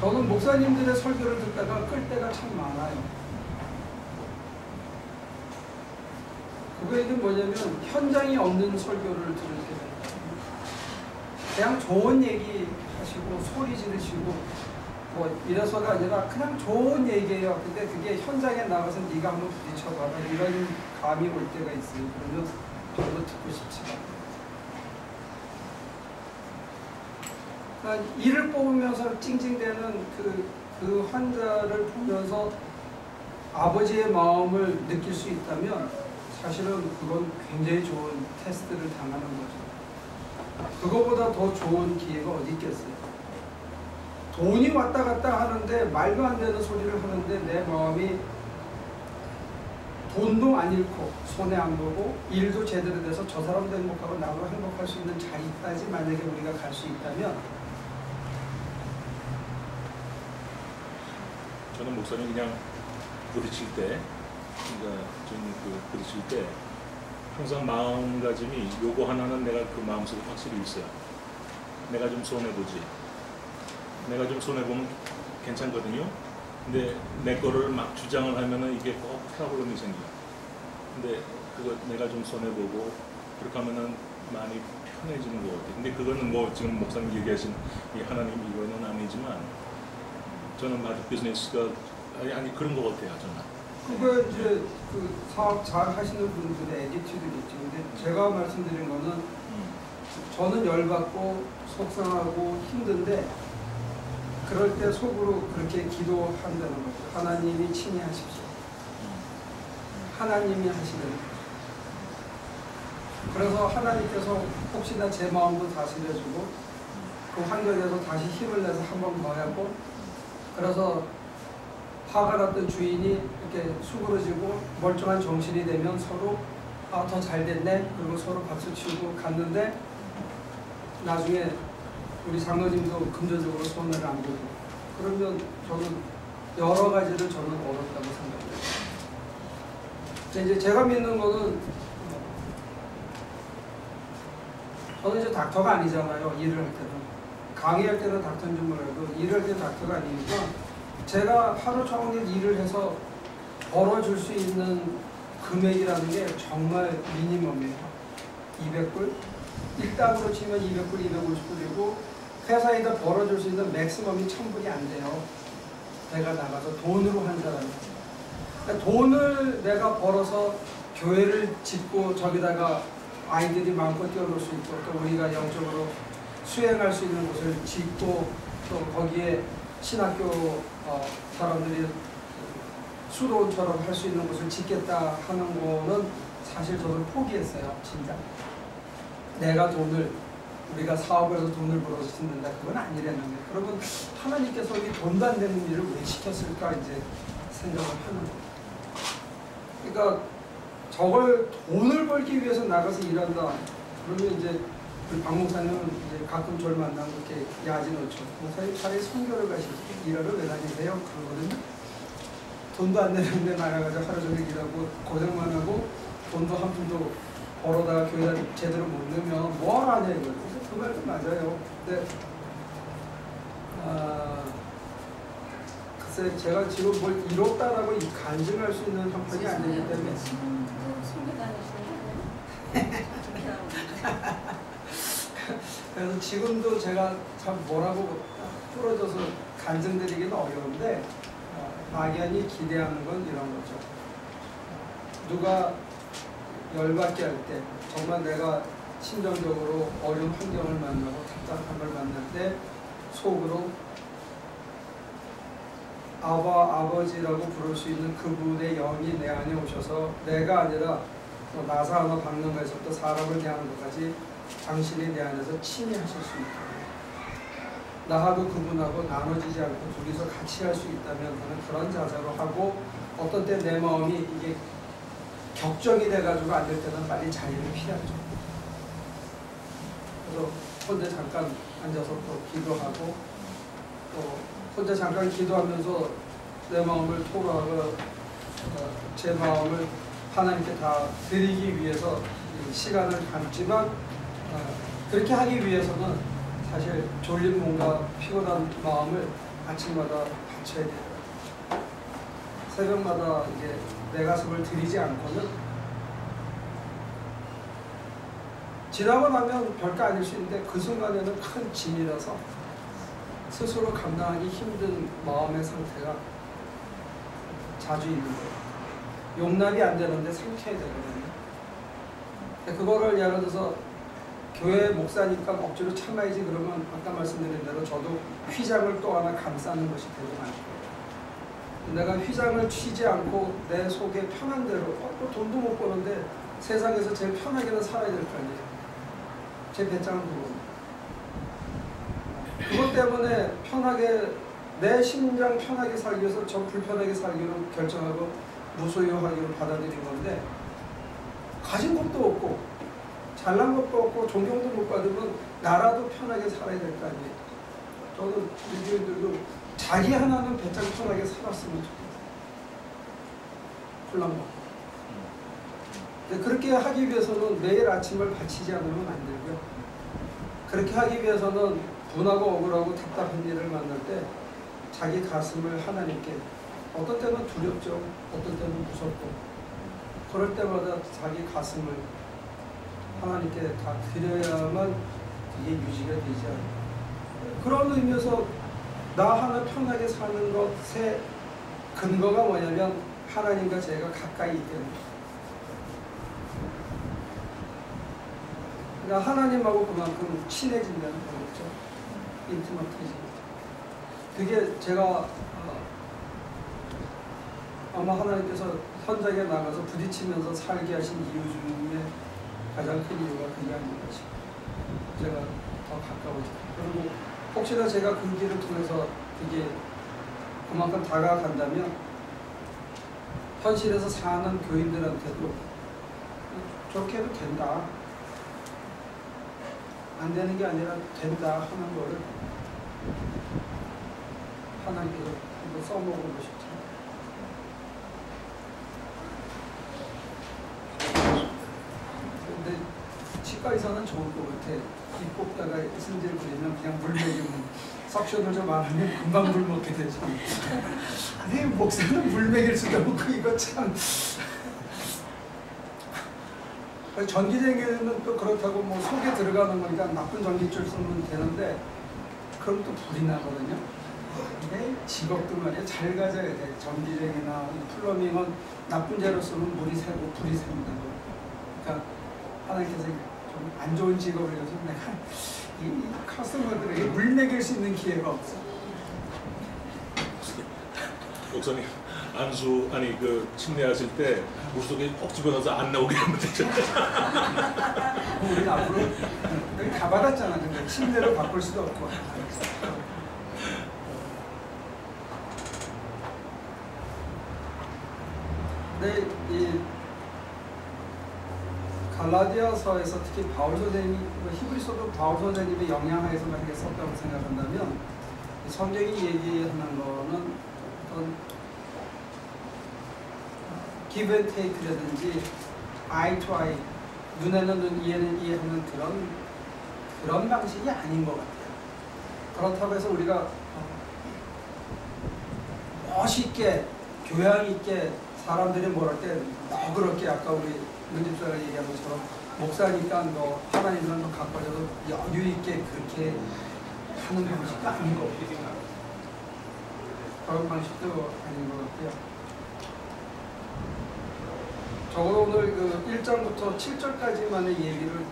저는 목사님들의 설교를 듣다가 끌 때가 참 많아요. 그게 뭐냐면 현장이 없는 설교를 들을 때 그냥 좋은 얘기 하시고 소리 지르시고 뭐 이래서가 아니라 그냥 좋은 얘기예요. 근데 그게 현장에 나가서 네가 한번 부딪혀봐라 이런 감이 올 때가 있어요. 그러면 별로 듣고 싶지가 않아요. 그러니까 이를 뽑으면서 찡찡대는 그 환자를 보면서 아버지의 마음을 느낄 수 있다면 사실은 그건 굉장히 좋은 테스트를 당하는 거죠. 그거보다 더 좋은 기회가 어디 있겠어요. 돈이 왔다 갔다 하는데 말도 안 되는 소리를 하는데 내 마음이 돈도 안 잃고 손해 안 보고 일도 제대로 돼서 저 사람도 행복하고 나도 행복할 수 있는 자리까지 만약에 우리가 갈 수 있다면 저는 목사님 그냥 부딪힐 때 그러니까 좀 부딪힐 때 항상 마음가짐이 요거 하나는 내가 그 마음속에 확실히 있어요. 내가 좀 손해보지. 내가 좀 손해보면 괜찮거든요. 근데 내 거를 막 주장을 하면은 이게 꼭 프라블럼이 생겨요. 근데 그거 내가 좀 손해보고 그렇게 하면은 많이 편해지는 것 같아요. 근데 그거는 뭐 지금 목사님 얘기하신 이 하나님 이거는 아니지만 저는 마켓 비즈니스가 아니 그런 것 같아요. 저는. 그거 이제 그 사업 잘 하시는 분들의 애티튜드겠죠. 근데 제가 말씀드린 거는 저는 열받고 속상하고 힘든데 그럴 때 속으로 그렇게 기도한다는 거죠. 하나님이 친히 하십시오. 하나님이 하시는 거죠. 그래서 하나님께서 혹시나 제 마음도 다스려주고 그 환경에서 다시 힘을 내서 한번 더 하고 그래서 화가 났던 주인이 이렇게 수그러지고 멀쩡한 정신이 되면 서로 아, 더 잘 됐네. 그리고 서로 박수 치고 갔는데 나중에 우리 장로님도 금전적으로 손해를 안 보고 그러면 저는 여러 가지를 저는 얻었다고 생각해요. 이제 제가 믿는 거는 저는 이제 닥터가 아니잖아요. 일을 할 때는 강의할 때는 닥터인 줄 몰라도 일을 할 때는 닥터가 아니니까 제가 하루 종일 일을 해서 벌어줄 수 있는 금액이라는 게 정말 미니멈이에요. 200불? 일당으로 치면 200불, 250불이고 회사에다 벌어줄 수 있는 맥시멈이 1000불이 안 돼요. 내가 나가서 돈으로 한 사람이. 그러니까 돈을 내가 벌어서 교회를 짓고 저기다가 아이들이 마음껏 뛰어놀 수 있고 또 우리가 영적으로 수행할 수 있는 곳을 짓고 또 거기에 신학교 사람들이 수도원처럼 할 수 있는 곳을 짓겠다 하는 거는 사실 저는 포기했어요. 진짜. 내가 우리가 사업을 해서 돈을 벌어서 짓는다. 그건 아니라는 거예요. 그러면 하나님께서 이 돈도 안 되는 일을 왜 시켰을까 이제 생각을 하는 거예요. 그러니까 저걸 돈을 벌기 위해서 나가서 일한다. 그러면 이제 박 목사님은 이제 가끔 저를 만나면 그렇게 야지 놓죠. 목사님 차라리 선교를 가시지 일하러 왜 다니세요? 그러거든요. 돈도 안 되는데 나가서 하루 종일 일하고 고생만 하고 돈도 한 푼도 벌어다가 교회다 제대로 못 넣으면 뭘 하냐 이거죠. 그 말도 맞아요. 근데 글쎄 제가 지금 뭘 이뤘다라고 간증할 수 있는 형편이 아니기 때문에 그래서 지금도 제가 참 뭐라고 부러져서 간증드리기는 어려운데 막연히 기대하는 건 이런 거죠. 누가 열받게 할 때 정말 내가 심정적으로 어려운 환경을 만나고 답답한 걸 만날 때 속으로 아버지라고 부를 수 있는 그분의 영이 내 안에 오셔서 내가 아니라 나사 하나 박는 것에서부터 사람을 대하는 것까지 당신이 내 안에서 친히 하실 수 있다. 나하고 그분하고 나눠지지 않고 둘이서 같이 할 수 있다면 저는 그런 자세로 하고 어떤 때 내 마음이 이게 격정이 돼가지고 안 될 때는 빨리 자리를 피하죠. 그래서 혼자 잠깐 앉아서 또 기도하고 또 혼자 잠깐 기도하면서 내 마음을 토로하고 제 마음을 하나님께 다 드리기 위해서 시간을 갖지만 그렇게 하기 위해서는 사실 졸린 몸과 피곤한 마음을 아침마다 바쳐야 돼요. 새벽마다 이게 내 가슴을 들이지 않고는 지나고 나면 별거 아닐 수 있는데 그 순간에는 큰 짐이라서 스스로 감당하기 힘든 마음의 상태가 자주 있는 거예요. 용납이 안 되는데 삼켜야 되거든요. 그거를 예를 들어서 교회 목사니까 억지로 참아야지 그러면 아까 말씀드린 대로 저도 휘장을 또 하나 감싸는 것이 되고 말 거예요. 내가 휘장을 치지 않고 내 속에 편한 대로 또 돈도 못 버는데 세상에서 제일 편하게는 살아야 될 거 아니에요. 제 배짱은 그겁니다. 그것 때문에 편하게 내 심장 편하게 살기 위해서 저 불편하게 살기로 결정하고 무소유하기로 받아들인 건데 가진 것도 없고 잘난 것도 없고 존경도 못 받으면 나라도 편하게 살아야 될 거 아니에요. 저는 유교인들도 자기 하나는 배짱 편하게 살았으면 좋겠어요. 콜라먹고. 그렇게 하기 위해서는 매일 아침을 바치지 않으면 안 되고요. 그렇게 하기 위해서는 분하고 억울하고 답답한 일을 만날 때 자기 가슴을 하나님께 어떤 때는 두렵죠. 어떤 때는 무섭고 그럴 때마다 자기 가슴을 하나님께 다 드려야만 이게 유지가 되지 않아요. 그런 의미에서 나 하나 편하게 사는 것의 근거가 뭐냐면 하나님과 제가 가까이 있기 때문에. 그러니까 하나님하고 그만큼 친해진다는 거겠죠. 인티머티지. 그게 제가 아마 하나님께서 현장에 나가서 부딪히면서 살게 하신 이유 중에 가장 큰 이유가 그게 아닌가 싶어요. 제가 더 가까워지고 그리고 혹시나 제가 그 길을 통해서 그게 그만큼 다가간다면 현실에서 사는 교인들한테도 저렇게 해도 된다. 안 되는 게 아니라 된다 하는 거를 하나님께서 한번 써먹은 것이죠. 근데 치과 의사는 좋을 것 같아. 입 뽑다가 승질 부리면 그냥 물 먹이면 석션을 좀 안 하면 금방 물 먹게 되죠. 아니 목사는 물 먹일 수도 없고 이거 참. 전기쟁이는 또 그렇다고 뭐 속에 들어가는 거니까 나쁜 전기줄 쓰면 되는데 그럼 또 불이 나거든요. 이게 직업도 말이야 잘 가져야 돼. 전기쟁이나 플러밍은 나쁜 재료 쓰면 물이 새고 불이 셉니다. 그러니까 하나님께서 좀 안 좋은 직업을 해서 내가 이 커스터머들에게 물 먹일 수 있는 기회가 없어. 목사님 안수 아니 그 침례하실 때 물속에 꼭 집어넣어서 안 나오게 하면 되죠. 우리 앞으로 여기 다 받았잖아. 근데 침대로 바꿀 수도 없고. 근데 이 갈라디아서에서 특히 바울 선생님이 히브리서도 바울 선생님의 영향하에서 만약에 썼다고 생각한다면 성경이 얘기하는 거는 어떤 give and take라든지 eye to eye 눈에는 눈 이해는 이해하는 그런 방식이 아닌 것 같아요. 그렇다고 해서 우리가 멋있게 교양 있게 사람들이 뭐랄 때 너그럽게 아까 우리 윤집사가 얘기한 것처럼 목사니까 너 하나님은 너 가까워져도 여유 있게 그렇게 하는 방식도 아닌 것 같아요. 그런 방식도 아닌 것 같고요. 적어도 오늘 그 1장부터 7절까지만의 얘기를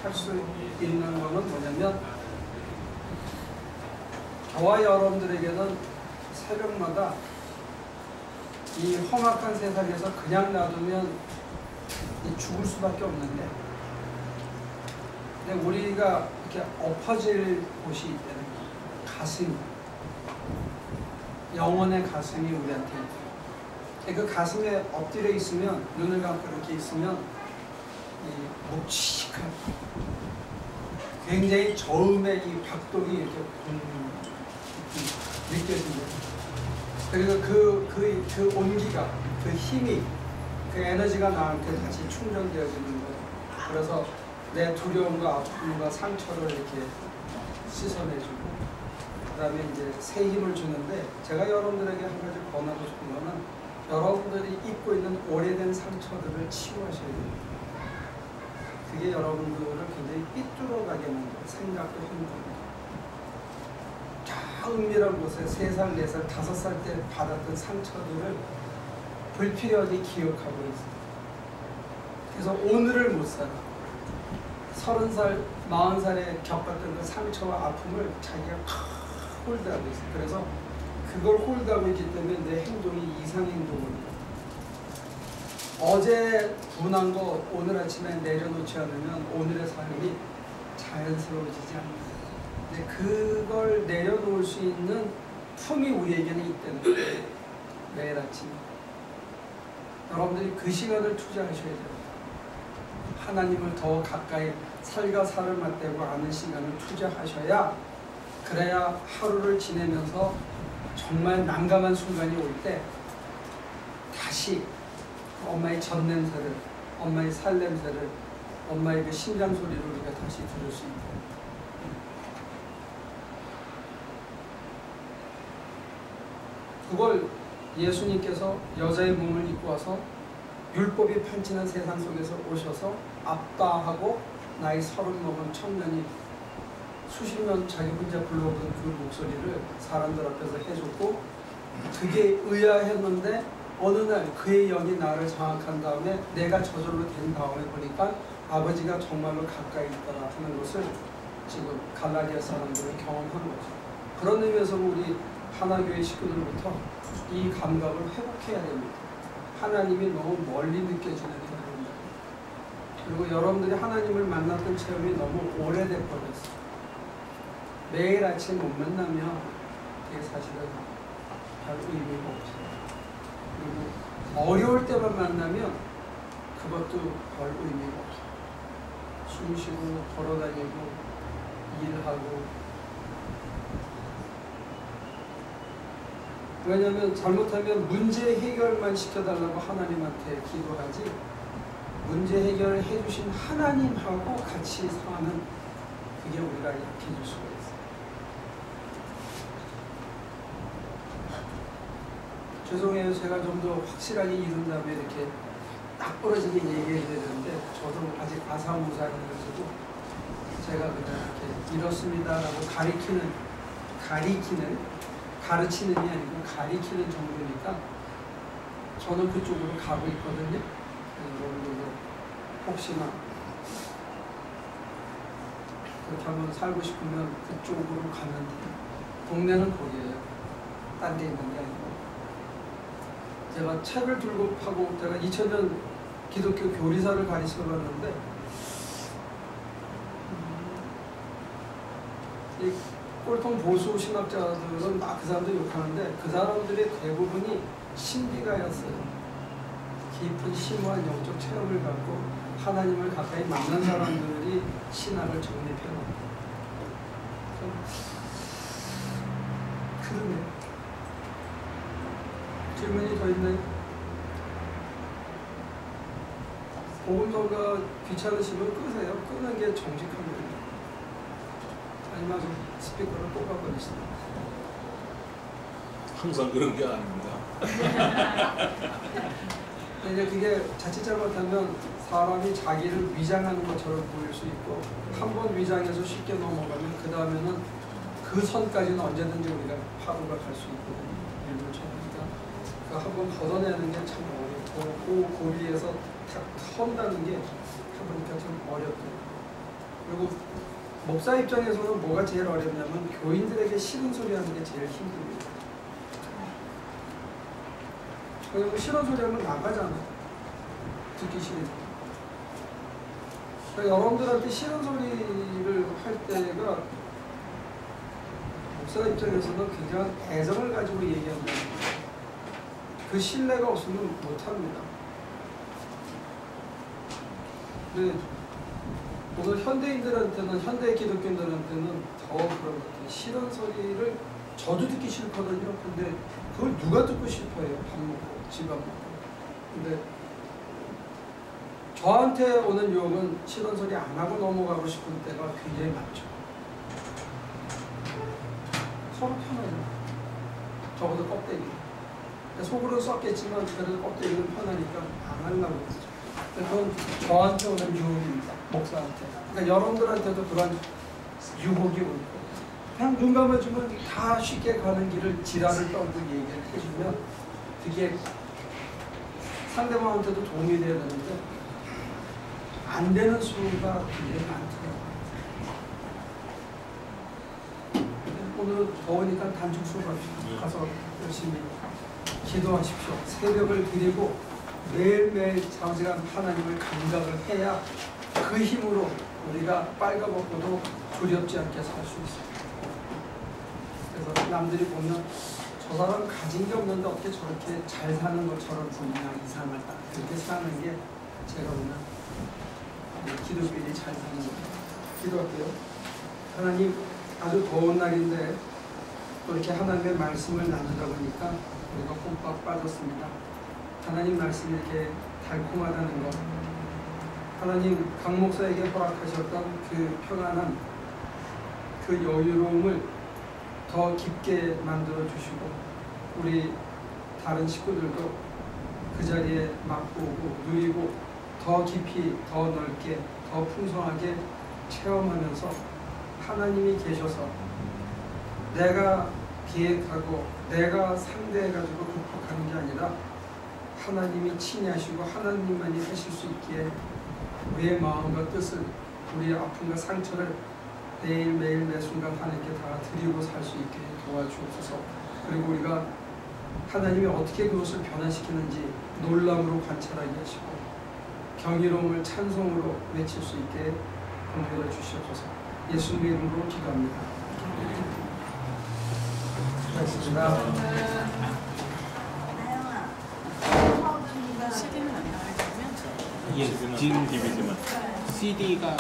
할 수 있는 거는 뭐냐면 저와 여러분들에게는 새벽마다 이 험악한 세상에서 그냥 놔두면 죽을 수밖에 없는데 근데 우리가 이렇게 엎어질 곳이 있다는 가슴, 영혼의 가슴이 우리한테 그 가슴에 엎드려 있으면 눈을 감고 이렇게 있으면 이 묵직한 굉장히 저음의 이 박동이 이렇게 느껴집니다. 그리고 그 온기가, 그 힘이, 그 에너지가 나한테 다시 충전되어지는 거예요. 그래서 내 두려움과 아픔과 상처를 이렇게 씻어내주고, 그 다음에 이제 새 힘을 주는데, 제가 여러분들에게 한 가지 권하고 싶은 거는 여러분들이 입고 있는 오래된 상처들을 치유하셔야 됩니다. 그게 여러분들을 굉장히 삐뚤어가게 만들어요. 생각도 행동도. 저 은밀한 곳에 3살, 4살, 5살 때 받았던 상처들을 불필요하게 기억하고 있어요. 그래서 오늘을 못 살아. 30살, 40살에 겪었던 그 상처와 아픔을 자기가 홀드하고 있어요. 그래서 그걸 홀드하고 있기 때문에 내 행동이 이상 행동을 해요. 어제 분한 거 오늘 아침에 내려놓지 않으면 오늘의 삶이 자연스러워지지 않는다. 근데 그걸 내려놓을 수 있는 품이 우리에게는 있다는 거예요. 매일 아침 여러분들이 그 시간을 투자하셔야 돼요. 하나님을 더 가까이 살과 살을 맞대고 아는 시간을 투자하셔야, 그래야 하루를 지내면서 정말 난감한 순간이 올 때 다시 엄마의 젖 냄새를, 엄마의 살 냄새를, 엄마의 그 심장 소리를 우리가 다시 들을 수 있고, 그걸 예수님께서 여자의 몸을 입고 와서 율법이 판치는 세상 속에서 오셔서 아빠하고 나이 30 먹은 청년이 수십 년 자기 혼자 불러오던 그 목소리를 사람들 앞에서 해줬고, 그게 의아했는데 어느 날 그의 영이 나를 장악한 다음에 내가 저절로 된 다음에 보니까 아버지가 정말로 가까이 있더라 하는 것을 지금 갈라디아 사람들은 경험한 거죠. 그런 의미에서 우리 하나교회 식구들부터 이 감각을 회복해야 됩니다. 하나님이 너무 멀리 느껴지는 경우입니다. 그리고 여러분들이 하나님을 만났던 체험이 너무 오래돼 버렸어요. 매일 아침 못 만나면 그게 사실은 별 의미가 없어요. 그리고 어려울 때만 만나면 그것도 별 의미가 없어요. 숨 쉬고 걸어다니고 일하고. 왜냐하면 잘못하면 문제 해결만 시켜달라고 하나님한테 기도하지, 문제 해결을 해주신 하나님하고 같이 사는, 그게 우리가 약해질 수가 있어요. 죄송해요. 제가 좀 더 확실하게 이룬 다음에 이렇게 딱 부러지게 얘기해야 되는데, 저도 아직 아사무사해가지고 제가 그냥 이렇게 이렇습니다라고 가르치는이 아니고 가리키는 정도니까 저는 그쪽으로 가고 있거든요. 여러분들도 혹시나 그렇게 한번 살고 싶으면 그쪽으로 가면 돼요. 동네는 거기에요. 딴 데 있는 게 아니고. 제가 책을 들고 파고, 제가 2000년 기독교 교리사를 가르쳐 봤는데, 이 꼴통 보수 신학자들은 막 그 사람들 욕하는데, 그 사람들의 대부분이 신비가였어요. 깊은 심오한 영적 체험을 갖고 하나님을 가까이 만난 사람들이 신학을 정립해놓은. 그러네요. 질문이 더 있나요? 복음서가 귀찮으시면 끄세요. 끄는 게 정직합니다. 아니면 아주 스피커를 뽑아버리시다. 항상 그런 게 아닙니다. 이제 그게 자칫 잘못하면 사람이 자기를 위장하는 것처럼 보일 수 있고, 한 번 위장해서 쉽게 넘어가면 그 다음에는 그 선까지는 언제든지 우리가 파고가 갈 수 있거든요. 일부 처음이니까 한 번 걷어내는 게 참 어렵고, 그 고리에서 탁 선다는 게 해보니까 참 어렵더라고요. 그리고 목사 입장에서는 뭐가 제일 어렵냐면 교인들에게 싫은 소리 하는 게 제일 힘듭니다. 그리고 싫은 소리 하면 나가잖아. 듣기 싫으니까. 그러니까 여러분들한테 싫은 소리를 할 때가 목사 입장에서는 굉장한 애정을 가지고 얘기한다. 그 신뢰가 없으면 못합니다. 근데 오늘 현대인들한테는, 현대 기독교인들한테는 더 그런 것 같아요. 싫은 소리를 저도 듣기 싫거든요. 근데 그걸 누가 듣고 싶어요? 밥 먹고, 집 안 먹고. 근데 저한테 오는 유혹은 싫은 소리 안 하고 넘어가고 싶은 때가 굉장히 많죠. 서로 편하죠. 적어도 껍데기. 속으로 썼겠지만 그래도 껍데기는 편하니까 안 하려고 그러죠. 그건 저한테 오는 유혹입니다. 목사한테. 그러니까 여러분들한테도 그런 유혹이 올 거예요. 그냥 눈 감아주면 다 쉽게 가는 길을 지랄을 떨고 얘기를 해주면 그게 상대방한테도 도움이 돼야 되는데 안 되는 수가 굉장히 많더라고요. 오늘 더우니까 단축 수업 가서 열심히 기도하십시오. 새벽을 드리고 매일매일 장시간 하나님을 감각을 해야 그 힘으로 우리가 빨가벗고도 두렵지 않게 살 수 있어요. 그래서 남들이 보면 저 사람 가진 게 없는데 어떻게 저렇게 잘 사는 것처럼 보이냐, 이상하다. 그렇게 사는 게 제가 보면 기독교인이 잘 사는 거예요. 기도할게요. 하나님, 아주 더운 날인데 또 이렇게 하나님의 말씀을 나누다 보니까 우리가 흠뻑 빠졌습니다. 하나님 말씀이 이렇게 달콤하다는 것, 하나님 강 목사에게 허락하셨던 그 평안함, 그 여유로움을 더 깊게 만들어 주시고 우리 다른 식구들도 그 자리에 맛보고 누리고 더 깊이, 더 넓게, 더 풍성하게 체험하면서 하나님이 계셔서 내가 기획하고 내가 상대해가지고 극복하는 게 아니라 하나님이 친히하시고 하나님만이 하실 수 있기에 우리의 마음과 뜻을, 우리의 아픔과 상처를 매일매일 매 순간 하나님께 다 드리고 살 수 있게 도와주옵소서. 그리고 우리가 하나님이 어떻게 그것을 변화시키는지 놀람으로 관찰하게 하시고 경이로움을 찬송으로 외칠 수 있게 공부해 주시옵소서. 예수님의 이름으로 기도합니다. 고맙습니다. CD는 안 나와요, 그러면? 예, 진 DVD만. CD가